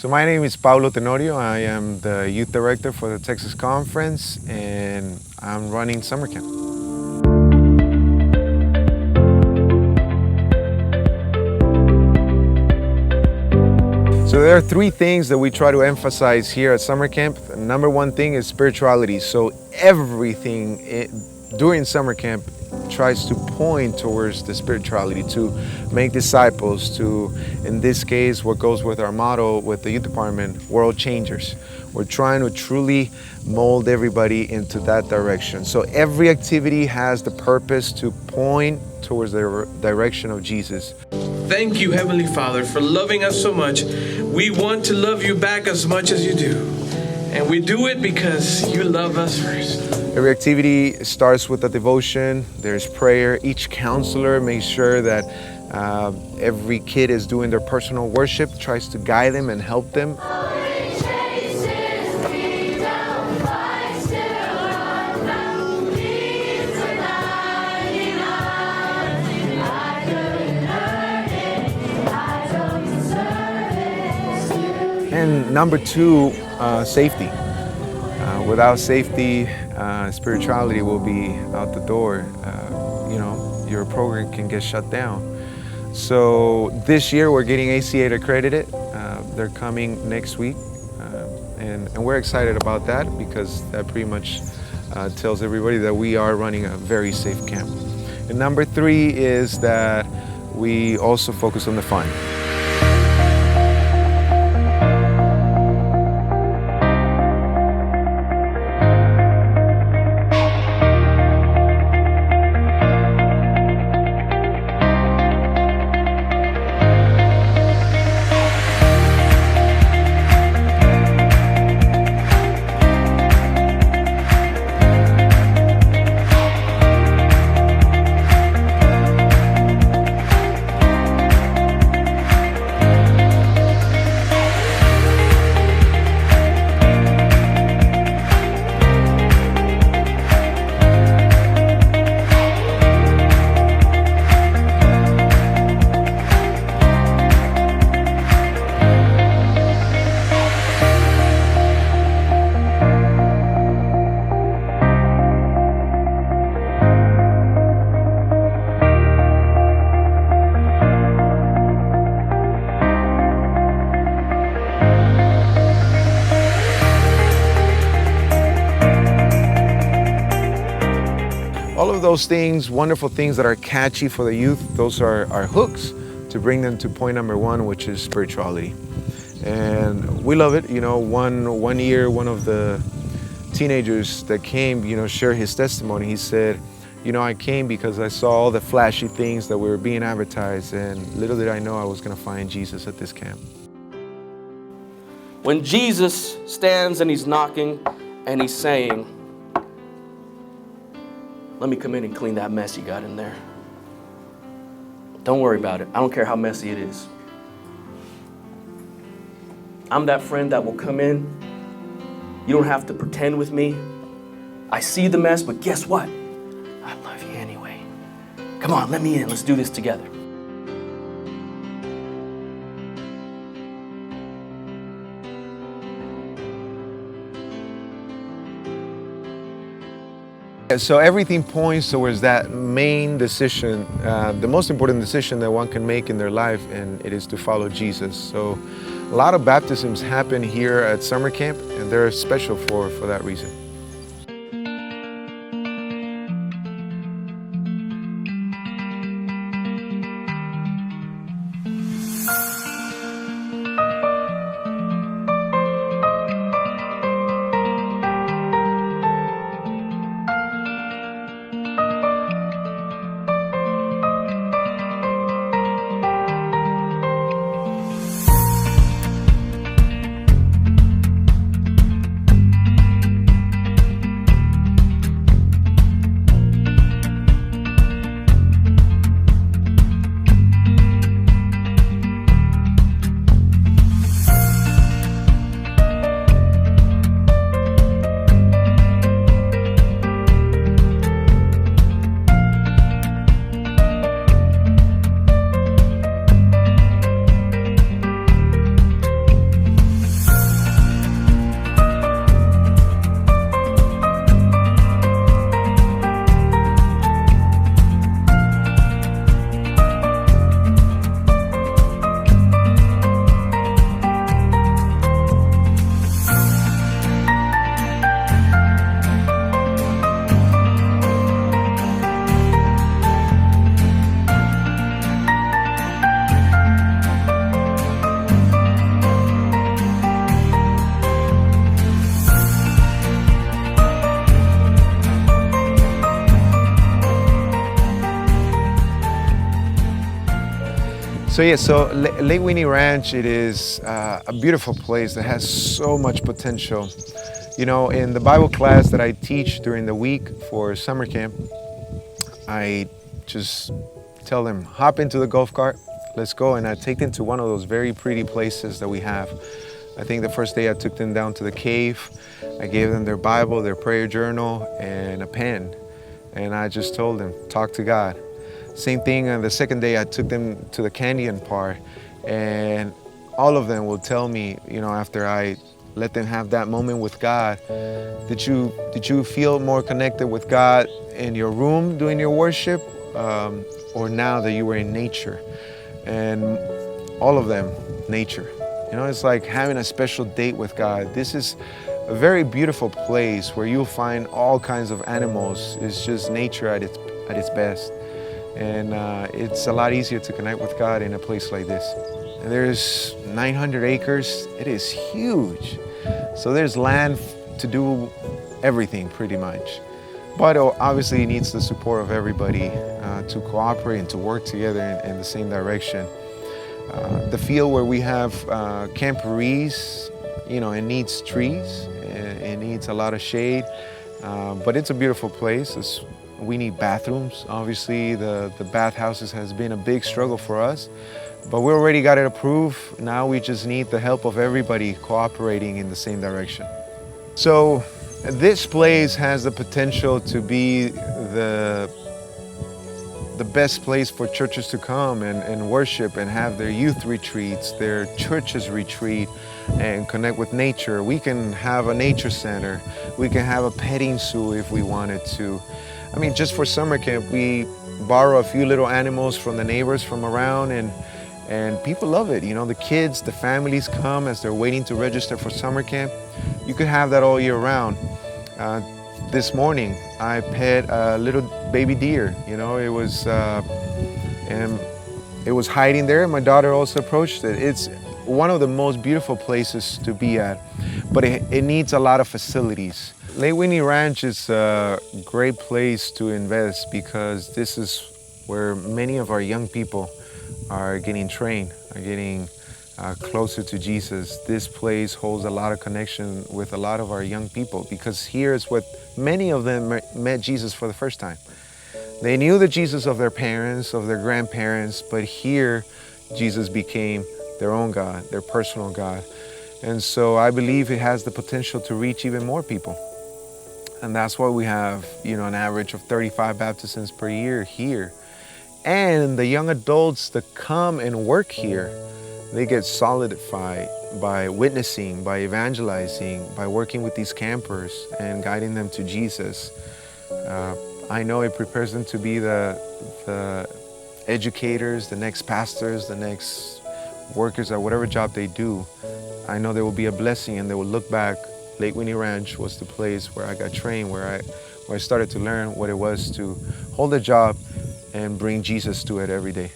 So my name is Paulo Tenorio. I am the youth director for the Texas Conference, and I'm running summer camp. So there are three things that we try to emphasize here at summer camp. Number one thing is spirituality. So everything during summer camp tries to point towards the spirituality, to make disciples, to, in this case, what goes with our motto with the youth department, world changers. We're trying to truly mold everybody into that direction. So every activity has the purpose to point towards the direction of Jesus. Thank you, Heavenly Father, for loving us so much. We want to love you back as much as you do. And we do it because you love us first. Every activity starts with a devotion. There's prayer. Each counselor makes sure that every kid is doing their personal worship, tries to guide them and help them. And number two, safety. Without safety, spirituality will be out the door. Your program can get shut down. So this year we're getting ACA accredited. They're coming next week. And we're excited about that because that pretty much tells everybody that we are running a very safe camp. And number three is that we also focus on the fun. All of those things, wonderful things that are catchy for the youth, those are our hooks to bring them to point number one, which is spirituality. And we love it. One year, one of the teenagers that came, shared his testimony. He said, I came because I saw all the flashy things that were being advertised, and little did I know I was going to find Jesus at this camp. When Jesus stands and he's knocking and he's saying, let me come in and clean that mess you got in there. Don't worry about it. I don't care how messy it is. I'm that friend that will come in. You don't have to pretend with me. I see the mess, but guess what? I love you anyway. Come on, let me in. Let's do this together. So everything points towards that main decision, the most important decision that one can make in their life, and it is to follow Jesus. So a lot of baptisms happen here at summer camp, and they're special for that reason. Lake Whitney Ranch, it is a beautiful place that has so much potential. You know, in the Bible class that I teach during the week for summer camp, I just tell them, hop into the golf cart, let's go. And I take them to one of those very pretty places that we have. I think the first day I took them down to the cave. I gave them their Bible, their prayer journal, and a pen. And I just told them, talk to God. Same thing on the second day, I took them to the canyon part, and all of them will tell me, you know, after I let them have that moment with God, did you feel more connected with God in your room doing your worship, or now that you were in nature? And all of them, nature. You know, it's like having a special date with God. This is a very beautiful place where you'll find all kinds of animals. It's just nature at its best. And it's a lot easier to connect with God in a place like this. And there's 900 acres. It is huge. So there's land to do everything pretty much. But obviously it needs the support of everybody to cooperate and to work together in the same direction. The field where we have camporees, you know, it needs trees. It needs a lot of shade. But it's a beautiful place. We need bathrooms. Obviously, the bathhouses has been a big struggle for us, but we already got it approved. Now we just need the help of everybody cooperating in the same direction. So this place has the potential to be the best place for churches to come and worship and have their youth retreats, their churches retreat, and connect with nature. We can have a nature center. We can have a petting zoo if we wanted to. I mean, just for summer camp, we borrow a few little animals from the neighbors from around, and people love it. You know, the kids, the families come as they're waiting to register for summer camp. You could have that all year round. This morning, I pet a little baby deer. You know, it was hiding there. My daughter also approached it. It's one of the most beautiful places to be at, but it needs a lot of facilities. Lake Whitney Ranch is a great place to invest because this is where many of our young people are getting trained, are getting closer to Jesus. This place holds a lot of connection with a lot of our young people because here is what many of them met Jesus for the first time. They knew the Jesus of their parents, of their grandparents, but here Jesus became their own God, their personal God. And so I believe it has the potential to reach even more people. And that's why we have, you know, an average of 35 baptisms per year here. And the young adults that come and work here, they get solidified by witnessing, by evangelizing, by working with these campers and guiding them to Jesus. I know it prepares them to be the educators, the next pastors, the next workers at whatever job they do. I know there will be a blessing, and they will look back. Lake Whitney Ranch was the place where I got trained, where I started to learn what it was to hold a job and bring Jesus to it every day.